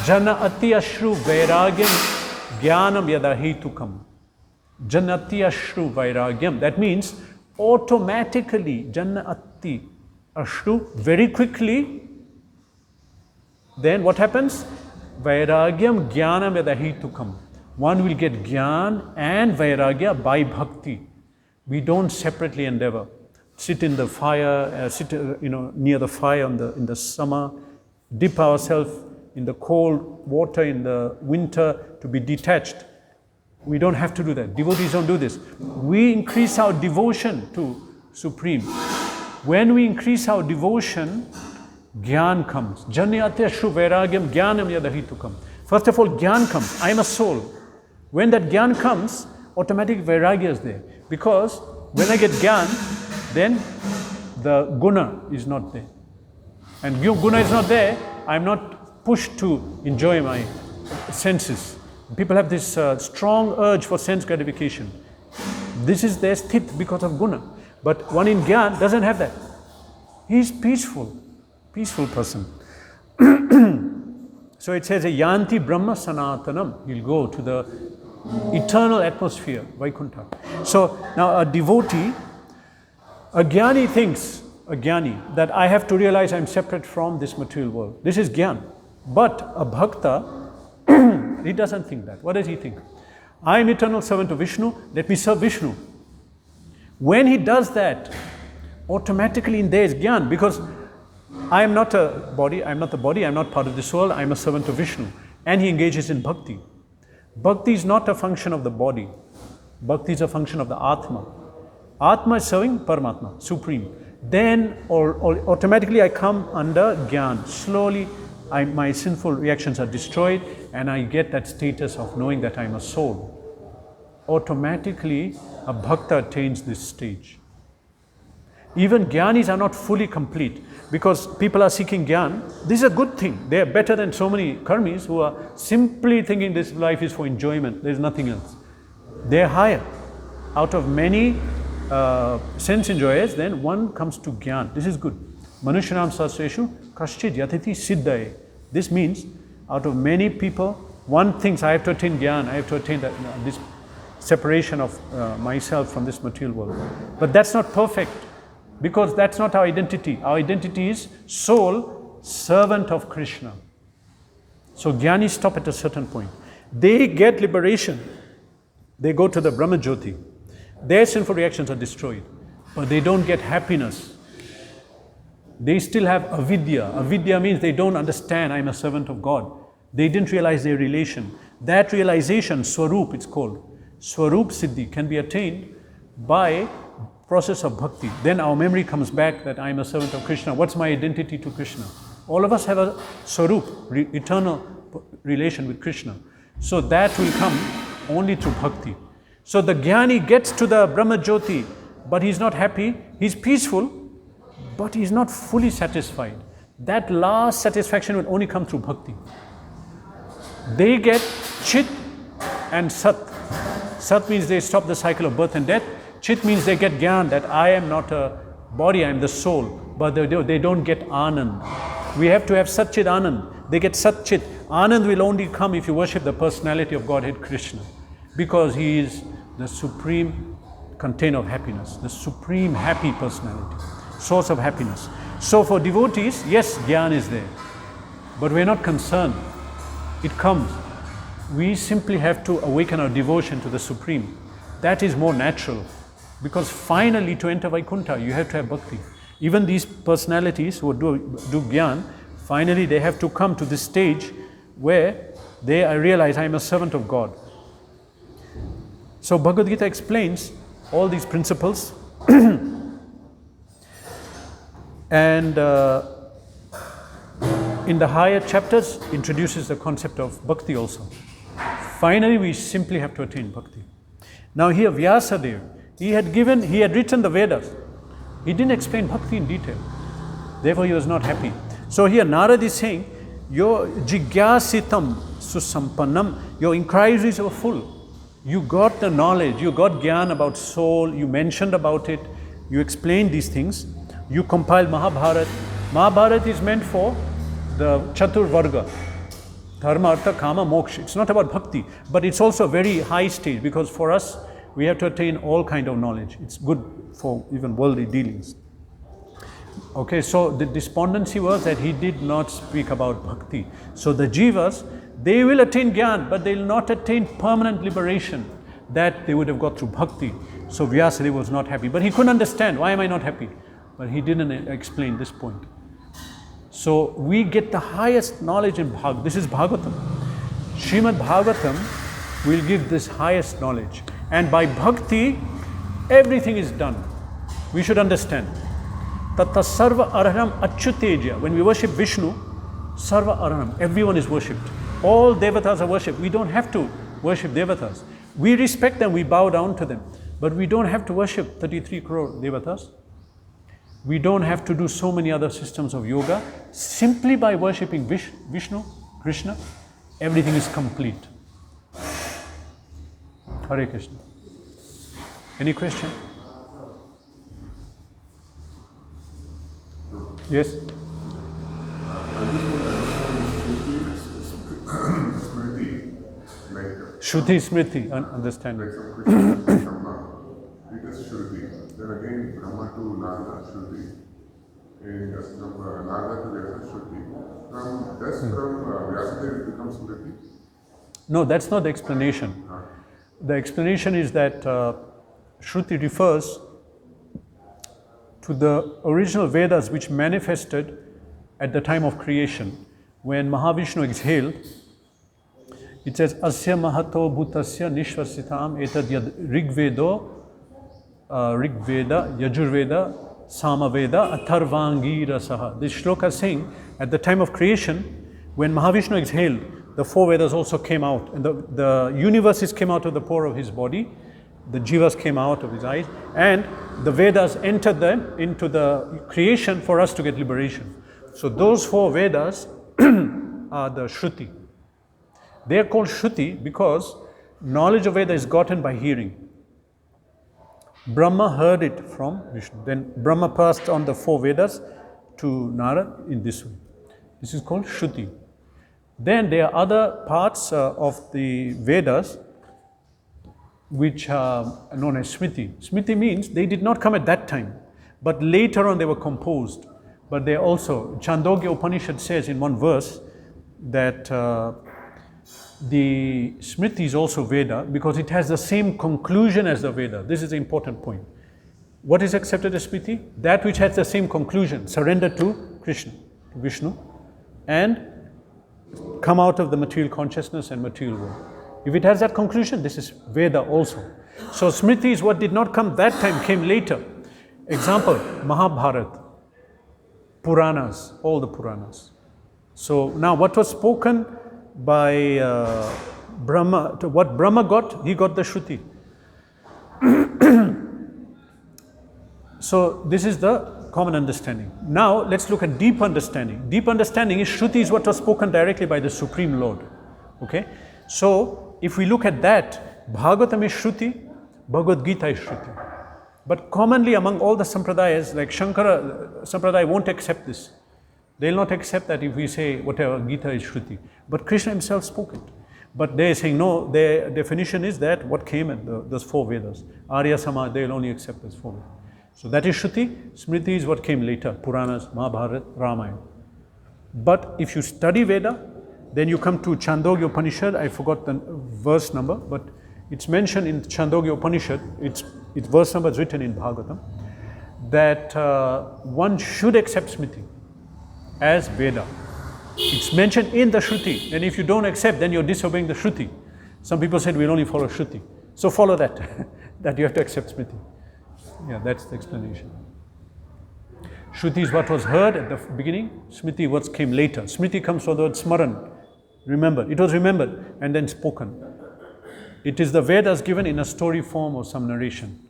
Jana Ati Ashru Vairagyam Jnanam Yadahetukam. Jana Ati Ashru Vairagyam. That means automatically, Jana Ati Ashru, very quickly, then what happens? Vairagyam Jnanam Yadahetukam. One will get Jnana and Vairagya by bhakti. We don't separately endeavor. Sit in the fire, near the fire in the summer, dip ourselves in the cold water in the winter to be detached. We don't have to do that. Devotees don't do this. We increase our devotion to Supreme. When we increase our devotion, Gyan comes. Janyateshu Vairagyam Jnanam Yadahitukam. First of all, Gyan comes. I am a soul. When that Gyan comes, automatic Vairagya is there. Because when I get Gyan, then the guna is not there. And guna is not there, I'm not pushed to enjoy my senses. People have this strong urge for sense gratification. This is their sthit because of guna. But one in Gyan doesn't have that. He's peaceful person. So it says, Yanti Brahma Sanatanam. He'll go to the eternal atmosphere, Vaikuntha. So now a devotee, a jnani thinks, that I have to realize I'm separate from this material world. This is Gyan. But a bhakta, he doesn't think that. What does he think? I am eternal servant of Vishnu, let me serve Vishnu. When he does that, automatically in there is Gyan, because I am not a body, I'm not part of this world, I'm a servant of Vishnu. And he engages in bhakti. Bhakti is not a function of the body. Bhakti is a function of the Atma. Atma is serving Paramatma, Supreme. Then automatically I come under Gyan. Slowly my sinful reactions are destroyed and I get that status of knowing that I'm a soul. Automatically a bhakta attains this stage. Even Gyanis are not fully complete because people are seeking Gyan. This is a good thing. They are better than so many karmis who are simply thinking this life is for enjoyment. There is nothing else. They are higher. Out of many sense enjoyers, then one comes to Gyan. This is good. Manushyanam sahasreshu kaschid yatiti siddhaye. This means out of many people, one thinks I have to attain Gyan, I have to attain that, this separation of myself from this material world. But that's not perfect. Because that's not our identity. Our identity is soul, servant of Krishna. So Jnanis stop at a certain point. They get liberation. They go to the Brahma Jyoti. Their sinful reactions are destroyed. But they don't get happiness. They still have avidya. Avidya means they don't understand I'm a servant of God. They didn't realize their relation. That realization, Swarup it's called. Swarup Siddhi can be attained by process of bhakti. Then our memory comes back that I am a servant of Krishna. What's my identity to Krishna? All of us have a Swarup, eternal relation with Krishna. So that will come only through bhakti. So the Jnani gets to the Brahma Jyoti, but he's not happy, he's peaceful, but he's not fully satisfied. That last satisfaction will only come through bhakti. They get Chit and Sat. Sat means they stop the cycle of birth and death. Chit means they get Gyan, that I am not a body, I am the soul. But they don't get Anand. We have to have Sat Chit Anand. They get Sat Chit. Anand will only come if you worship the personality of Godhead Krishna. Because he is the supreme container of happiness. The supreme happy personality. Source of happiness. So for devotees, yes, Gyan is there. But we're not concerned. It comes. We simply have to awaken our devotion to the Supreme. That is more natural. Because finally, to enter Vaikuntha, you have to have bhakti. Even these personalities who do Gyan, finally they have to come to this stage where they realize I am a servant of God. So Bhagavad Gita explains all these principles and in the higher chapters introduces the concept of bhakti also. Finally, we simply have to attain bhakti. Now here Vyasadeva, he had written the Vedas. He didn't explain bhakti in detail. Therefore, he was not happy. So here Narad is saying, your jigyasitam susampannam, your inquiries were full. You got the knowledge, you got Gyan about soul, you mentioned about it, you explained these things. You compiled Mahabharata. Mahabharata is meant for the Chatur Varga. Dharma, Artha, Kama, Moksha. It's not about bhakti, but it's also a very high stage because for us, we have to attain all kind of knowledge. It's good for even worldly dealings. Okay, so the despondency was that he did not speak about bhakti. So the jivas, they will attain Gyan, but they will not attain permanent liberation that they would have got through bhakti. So Vyasadeva was not happy, but he couldn't understand, why am I not happy? But he didn't explain this point. So we get the highest knowledge in Bhagavatam. This is Bhagavatam. Srimad Bhagavatam will give this highest knowledge. And by bhakti, everything is done. We should understand. Tatta sarva arhanam achyuteja. When we worship Vishnu, sarva arhanam, everyone is worshipped. All devatas are worshipped. We don't have to worship devatas. We respect them, we bow down to them. But we don't have to worship 33 crore devatas. We don't have to do so many other systems of yoga. Simply by worshipping Vishnu, Krishna, everything is complete. Hare Krishna. Any question? Yes? Shruti, Smriti, understanding. Like some Krishna, Brahma, it is Shruti. Then again, Brahma to Narada, Shruti. And from Narada to Vyasa, Shruti. From Vyasadeva, it becomes Smriti. No, that's not the explanation. The explanation is that Shruti refers to the original Vedas which manifested at the time of creation. When Mahavishnu exhaled, it says, Asya Mahato Bhutasya Nishvasitam Etad Yad Rigveda, Yajurveda, Samaveda, Atharvangira Saha. This shloka is saying, at the time of creation, when Mahavishnu exhaled, the four Vedas also came out, and the universes came out of the pore of his body, the jivas came out of his eyes, and the Vedas entered them into the creation for us to get liberation. So those four Vedas are the Shruti. They are called Shruti because knowledge of Veda is gotten by hearing. Brahma heard it from Vishnu. Then Brahma passed on the four Vedas to Narada in this way. This is called Shruti. Then there are other parts of the Vedas which are known as Smriti. Smriti means they did not come at that time, but later on they were composed. But they also, Chandogya Upanishad says in one verse that the Smriti is also Veda because it has the same conclusion as the Veda. This is the important point. What is accepted as Smriti? That which has the same conclusion, surrender to Krishna, to Vishnu, and come out of the material consciousness and material world. If it has that conclusion, this is Veda also. So Smriti is what did not come that time, came later. Example, Mahabharata, Puranas, all the Puranas. So now what was spoken by Brahma, what Brahma got, he got the Shruti. So this is the common understanding. Now let's look at deep understanding. Deep understanding is Shruti is what was spoken directly by the Supreme Lord. Okay? So if we look at that, Bhagavatam is Shruti, Bhagavad Gita is Shruti. But commonly among all the Sampradayas, like Shankara Sampradaya won't accept this. They'll not accept that if we say whatever Gita is Shruti. But Krishna himself spoke it. But they're saying no, their definition is that what came at those four Vedas. Arya Samaj, they'll only accept those four Vedas. So that is Shruti. Smriti is what came later, Puranas, Mahabharata, Ramayana. But if you study Veda, then you come to Chandogya Upanishad. I forgot the verse number, but it's mentioned in Chandogya Upanishad. Its verse number is written in Bhagavatam that one should accept Smriti as Veda. It's mentioned in the Shruti, and if you don't accept, then you're disobeying the Shruti. Some people said we'll only follow Shruti. So follow that, that you have to accept Smriti. Yeah, that's the explanation. Shruti is what was heard at the beginning, Smriti what came later. Smriti comes from the word Smaran, remember. It was remembered and then spoken. It is the Vedas given in a story form or some narration.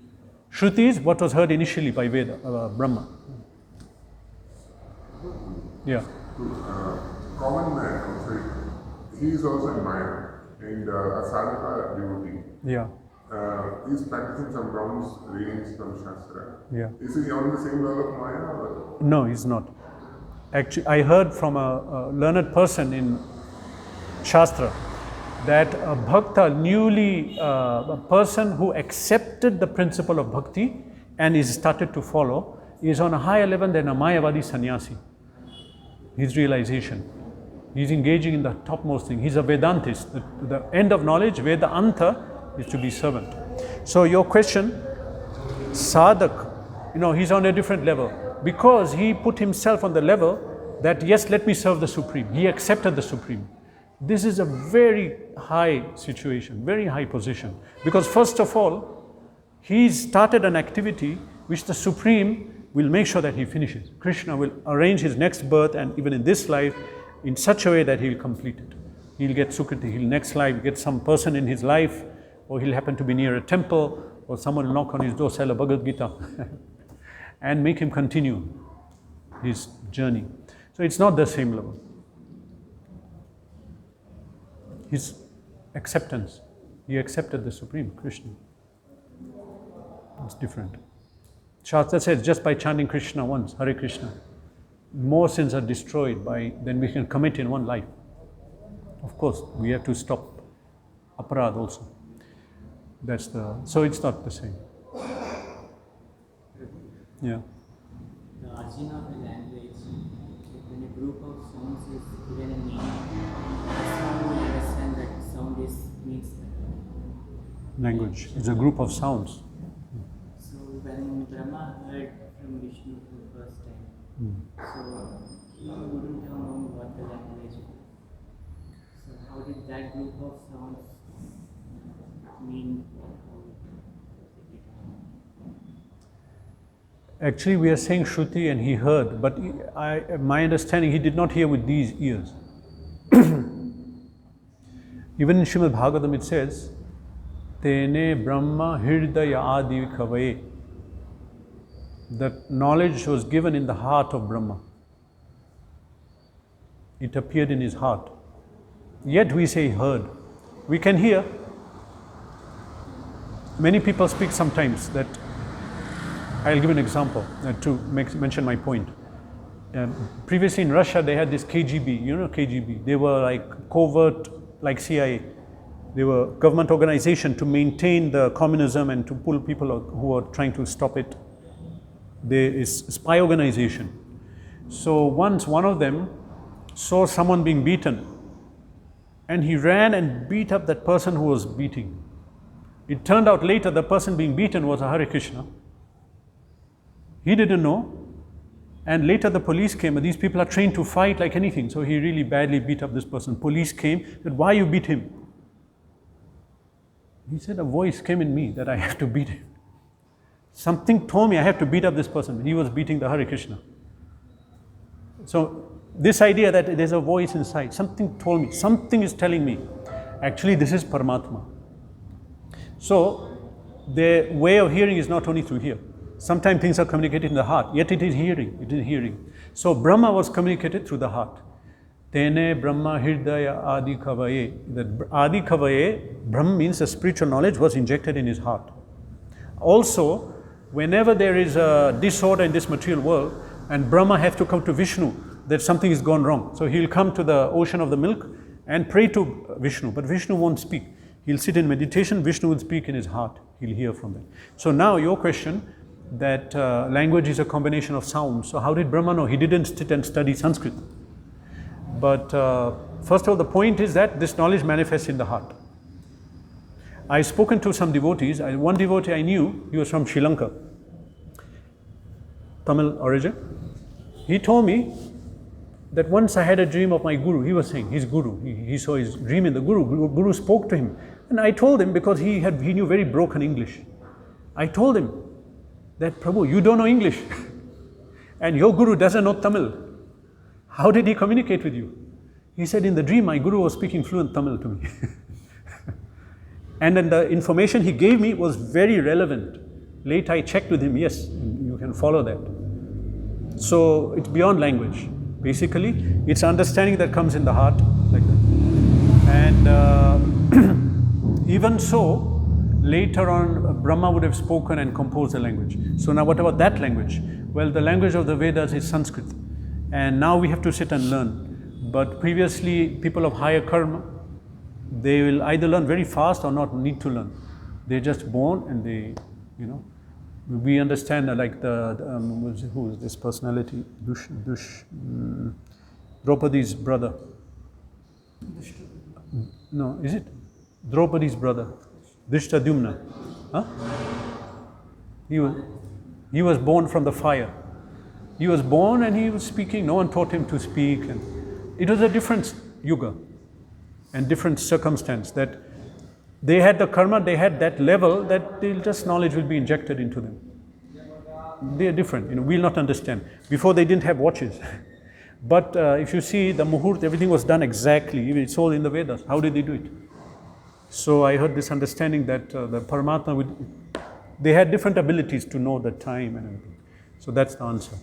Shruti is what was heard initially by Veda, Brahma. Yeah. Common man outside, he is also in Maya and a sadhaka devotee. Yeah. He is practicing some grounds, reading some Shastra. Yeah. Is he on the same level of Maya? Or? No, he's not. Actually, I heard from a learned person in Shastra that a bhakta, a person who accepted the principle of bhakti and is started to follow, is on a higher level than a Mayavadi sannyasi. His realization. He's engaging in the topmost thing. He's a Vedantist. The end of knowledge, Vedanta, is to be servant. So your question, sadhak, he's on a different level because he put himself on the level that yes, let me serve the Supreme. He accepted the Supreme. This is a very high situation, very high position. Because first of all, he started an activity which the Supreme will make sure that he finishes. Krishna will arrange his next birth and even in this life in such a way that he'll complete it. He'll get Sukriti, he'll next life get some person in his life, or he'll happen to be near a temple, or someone will knock on his door, sell a Bhagavad Gita, and make him continue his journey. So it's not the same level. His acceptance, he accepted the Supreme Krishna. It's different. Shastra says just by chanting Krishna once, Hare Krishna, more sins are destroyed than we can commit in one life. Of course, we have to stop aparad also. So it's not the same. Yeah. The origin of a language, when a group of sounds is given a meaning, someone will understand that sound means that. Language is a group of sounds. So when Brahma heard from Vishnu for the first time, so he wouldn't have known what the language was. So how did that group of sounds mean? Actually, we are saying Shruti and he heard, but my understanding, he did not hear with these ears. Even in Srimad Bhagavatam it says, Tene Brahma Hirdaya Adi Kavaye. That knowledge was given in the heart of Brahma. It appeared in his heart. Yet we say heard. We can hear. Many people speak sometimes that, I'll give an example to mention my point. Previously in Russia they had this KGB, you know KGB. They were like covert, like CIA. They were government organization to maintain the communism and to pull people who were trying to stop it. There is spy organization. So once one of them saw someone being beaten and he ran and beat up that person who was beating. It turned out later the person being beaten was a Hare Krishna. He didn't know, and later the police came, and these people are trained to fight like anything, so he really badly beat up this person. Police came, said, why you beat him? He said, a voice came in me that I have to beat him. Something told me I have to beat up this person. He was beating the Hare Krishna. So this idea that there's a voice inside, something told me, something is telling me, actually this is Paramatma. So the way of hearing is not only through here. Sometimes things are communicated in the heart, yet it is hearing, it is hearing. So Brahma was communicated through the heart. Tene Brahma Hirdaya Adi Kavaye. That Adi Kavaye, Brahma means the spiritual knowledge was injected in his heart. Also, whenever there is a disorder in this material world, and Brahma has to come to Vishnu, that something is gone wrong. So he'll come to the ocean of the milk and pray to Vishnu, but Vishnu won't speak. He'll sit in meditation, Vishnu will speak in his heart. He'll hear from that. So now your question, that language is a combination of sounds. So how did Brahma know? He didn't sit and study Sanskrit. But first of all, the point is that this knowledge manifests in the heart. I've spoken to some devotees. One devotee I knew, he was from Sri Lanka, Tamil origin. He told me that once I had a dream of my guru. He was saying, his guru, he saw his dream in the guru. Guru spoke to him. And I told him, because he knew very broken English. I told him that, Prabhu, you don't know English. And your guru doesn't know Tamil. How did he communicate with you? He said, in the dream, my guru was speaking fluent Tamil to me. And then the information he gave me was very relevant. Later I checked with him, yes, you can follow that. So it's beyond language. Basically, it's understanding that comes in the heart, like that. And even so, later on, Brahma would have spoken and composed a language. So now what about that language? Well, the language of the Vedas is Sanskrit. And now we have to sit and learn. But previously, people of higher karma, they will either learn very fast or not need to learn. They're just born and they, we understand like who is this personality? Draupadi's brother. No, is it? Draupadi's brother. Drishtadumna. Huh? He was born from the fire. He was born and he was speaking. No one taught him to speak. And it was a different yuga and different circumstance that they had the karma, they had that level that just knowledge will be injected into them. They are different. We'll not understand. Before they didn't have watches. But if you see the muhurt, everything was done exactly. It's all in the Vedas. How did they do it? So I heard this understanding that the Paramatma They had different abilities to know the time and everything. So that's the answer.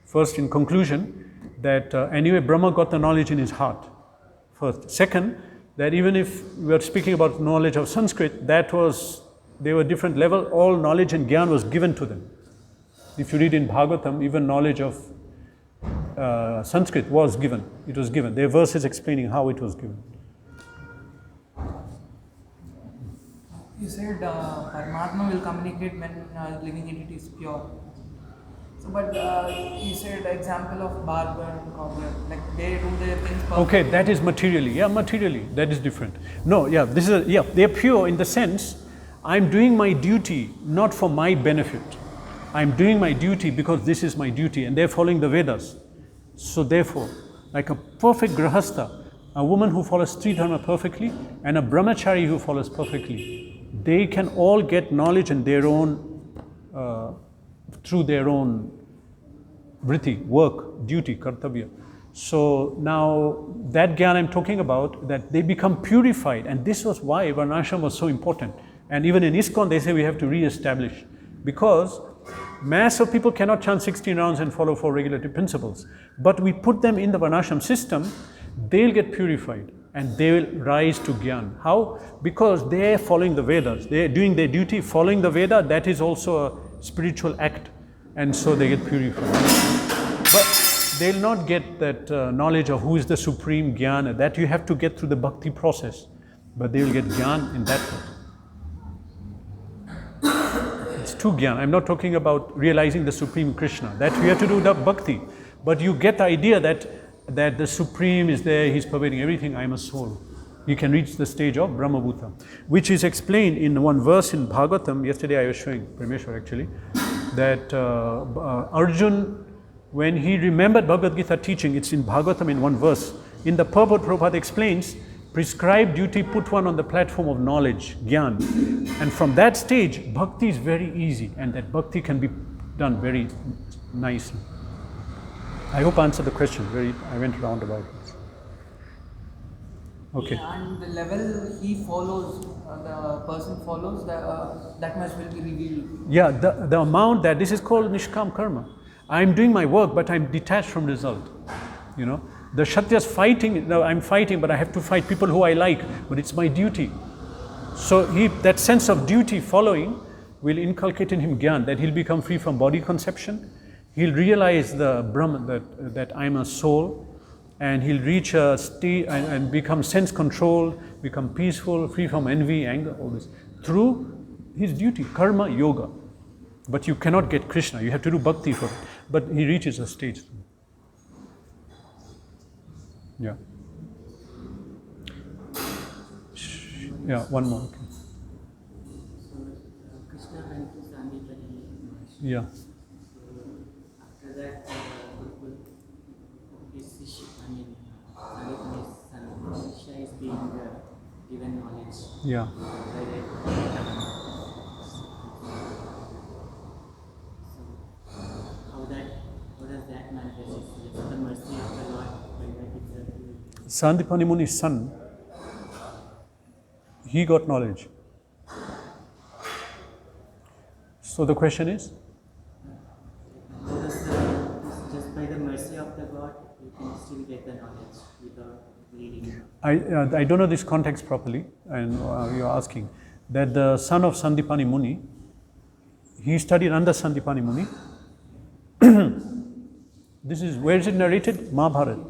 First, in conclusion, that anyway, Brahma got the knowledge in his heart. First. Second, that even if we are speaking about knowledge of Sanskrit, they were different level, all knowledge and Gyan was given to them. If you read in Bhagavatam, even knowledge of Sanskrit was given. It was given. There are verses explaining how it was given. You said Paramatma will communicate when living entity is pure. So, but you said example of barber and cobbler, like they do their things perfectly. Okay, that is materially. Yeah, materially. That is different. No, yeah, they're pure in the sense, I'm doing my duty not for my benefit. I'm doing my duty because this is my duty and they're following the Vedas. So therefore, like a perfect grahastha, a woman who follows Sri Dharma perfectly and a brahmachari who follows perfectly, they can all get knowledge in their own, through their own vritti, work, duty, kartavya. So now that Gyan I'm talking about, that they become purified, and this was why Varnashram was so important. And even in ISKCON they say we have to re-establish, because mass of people cannot chant 16 rounds and follow 4 regulative principles. But we put them in the Varnashram system, they'll get purified and they will rise to Gyan. How? Because they're following the Vedas. They're doing their duty, following the Veda, that is also a spiritual act. And so they get purified. But they'll not get that knowledge of who is the supreme Gyan. That you have to get through the bhakti process. But they will get Gyan in that way. It's two Gyan. I'm not talking about realizing the supreme Krishna. That you have to do the bhakti. But you get the idea that the supreme is there, he's pervading everything, I am a soul. You can reach the stage of Brahmabhuta, which is explained in one verse in Bhagavatam. Yesterday I was showing Parmeshwar actually, that Arjun, when he remembered Bhagavad Gita teaching, it's in Bhagavatam in one verse. In the purport, Prabhupada explains, prescribed duty put one on the platform of knowledge, Gyan. And from that stage, bhakti is very easy, and that bhakti can be done very nicely. I hope I answered the question. I went round about it. Okay. And the level he follows, the person follows, that much will be revealed. Yeah, the amount that, this is called Nishkam Karma. I'm doing my work, but I'm detached from result. You know, the Kshatriyas fighting, no, I'm fighting, but I have to fight people who I like, but it's my duty. So that sense of duty following will inculcate in him Gyan, that he'll become free from body conception. He'll realize the Brahman, that I'm a soul, and he'll reach a state and become sense controlled, become peaceful, free from envy, anger, all this, through his duty, karma, yoga. But you cannot get Krishna, you have to do bhakti for it. But he reaches a stage. Yeah. Yeah, one more. Okay. So Krishna went to Sandipani. Yeah. After that, his Sandipani's son, Shishya is being given knowledge. Yeah. By the how does that manifest itself? The mercy of the Lord, by that itself. Sandipani Muni's son, he got knowledge. So the question is? Just by the mercy of the God, you can still get the knowledge without reading. I don't know this context properly, and you're asking that the son of Sandipani Muni, he studied under Sandipani Muni. This is, where is it narrated? Mahabharata.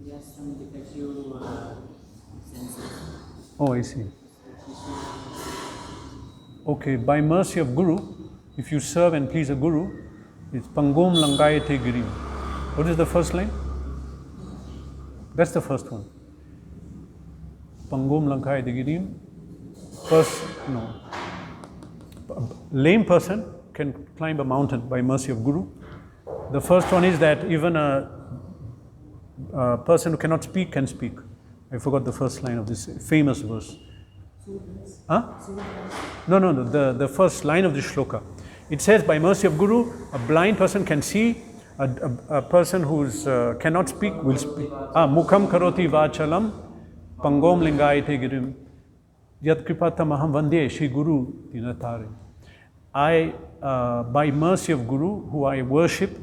Yes, some defective senses. Oh, I see. Okay, by mercy of Guru, if you serve and please a Guru, it's Pangom Langayate Girim. What is the first line? That's the first one. Pangom Langayate Girim. First, no. Lame person can climb a mountain by mercy of Guru. The first one is that even a person who cannot speak can speak. I forgot the first line of this famous verse. Huh? No, the first line of this shloka. It says, by mercy of Guru, a blind person can see, a person who cannot speak will speak. Mukham karoti vachalam, pangom lingayate girim, yat kripatam aham vandye Shri Guru dinatare. by mercy of Guru, who I worship,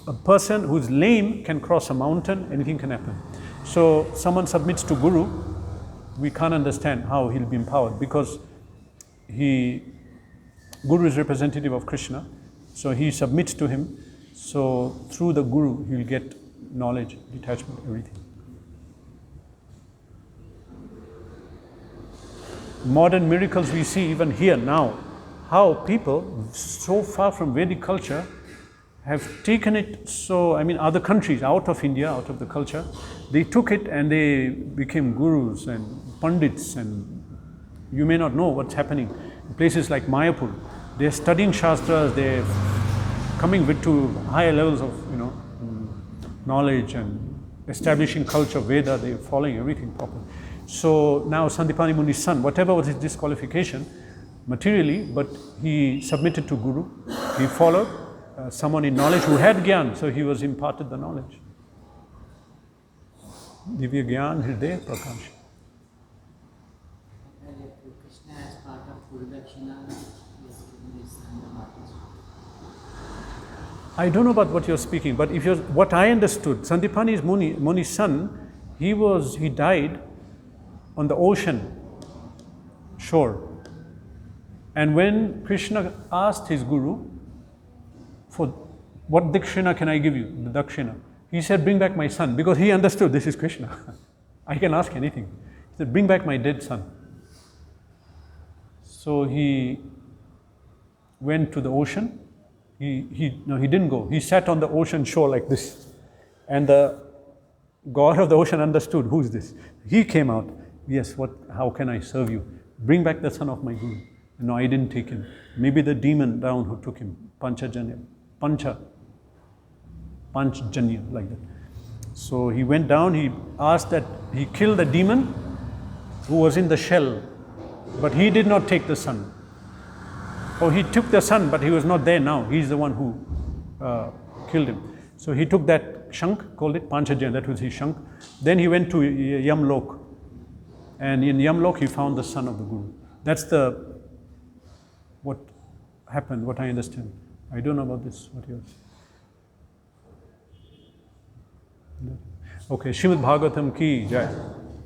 a person who's lame can cross a mountain, anything can happen. So someone submits to Guru, we can't understand how he'll be empowered, because Guru is representative of Krishna, so he submits to him. So through the Guru, he'll get knowledge, detachment, everything. Modern miracles we see even here now, how people so far from Vedic culture have taken it. So, I mean, other countries out of India, out of the culture, they took it and they became gurus and pandits, and you may not know what's happening. In places like Mayapur, they're studying Shastras, they're coming to higher levels of, knowledge and establishing culture, Veda, they're following everything properly. So now Sandipani Muni's son, whatever was his disqualification materially, but he submitted to Guru, he followed someone in knowledge who had Gyan, so he was imparted the knowledge. Divya Gyan Hriday Prakash. Krishna as part of Purdakshina is giving his son the martyrs. I don't know about what you're speaking, but what I understood, Sandipani Muni's son, he died on the ocean shore. And when Krishna asked his Guru, for what dakshina can I give you, the dakshina, he said, bring back my son, because he understood this is Krishna. I can ask anything. He said, bring back my dead son. So he went to the ocean. He didn't go. He sat on the ocean shore like this. And the god of the ocean understood, who is this? He came out. Yes, how can I serve you? Bring back the son of my Guru. No, I didn't take him. Maybe the demon down who took him. Panchajanya, like that. So he went down, he asked that he killed the demon who was in the shell, but he did not take the son. Oh, he took the son, but he was not there now. He's the one who killed him. So he took that shank, called it Panchajanya, that was his shank. Then he went to Yamlok. And in Yamlok, he found the son of the Guru. That's what happened, what I understand. I don't know about this, what yours? Okay, Srimad Bhagavatam ki jai.